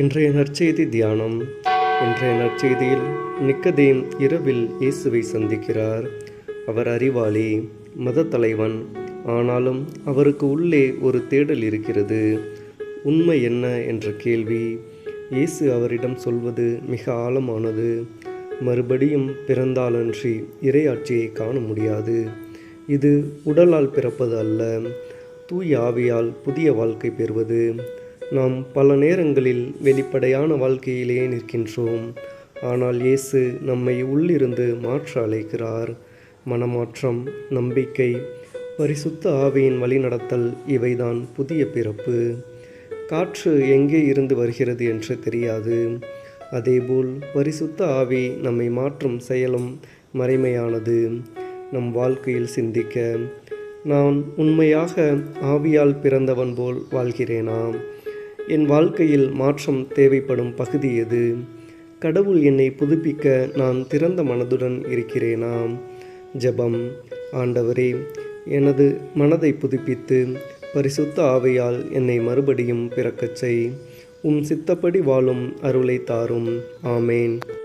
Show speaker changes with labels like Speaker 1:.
Speaker 1: இன்றைய நற்செய்தி தியானம். இன்றைய நற்செய்தியில் நிக்கதேம் இரவில் இயேசுவை சந்திக்கிறார். அவர் அறிவாளி, மத தலைவன். ஆனாலும் அவருக்கு உள்ளே ஒரு தேடல் இருக்கிறது. உண்மை என்ன என்ற கேள்வி. இயேசு அவரிடம் சொல்வது மிக ஆழமானது. மறுபடியும் பிறந்தாலன்றி இறையாட்சியை காண முடியாது. இது உடலால் பிறப்பது அல்ல, தூய ஆவியால் புதிய வாழ்க்கை பெறுவது. நாம் பல நேரங்களில் வெளிப்படையான வாழ்க்கையிலேயே நிற்கின்றோம். ஆனால் இயேசு நம்மை உள்ளிருந்து மாற்ற அழைக்கிறார். மனமாற்றம், நம்பிக்கை, பரிசுத்த ஆவியின் வழிநடத்தல் இவைதான் புதிய பிறப்பு. காற்று எங்கே இருந்து வருகிறது என்று தெரியாது. அதேபோல் பரிசுத்த ஆவி நம்மை மாற்றும் செயலும் மறைமையானது. நம் வாழ்க்கையில் சிந்திக்க, நான் உண்மையாக ஆவியால் பிறந்தவன் போல் வாழ்கிறேனா? என் வாழ்க்கையில் மாற்றம் தேவைப்படும் பகுதி எது? கடவுள் என்னை புதுப்பிக்க நான் திறந்த மனதுடன் இருக்கிறேனா? ஜெபம். ஆண்டவரே, எனது மனதை புதுப்பித்து பரிசுத்த ஆவியால் என்னை மறுபடியும் பிறக்கச் செய். உம் சித்தப்படி வாழும் அருளை தாரும். ஆமேன்.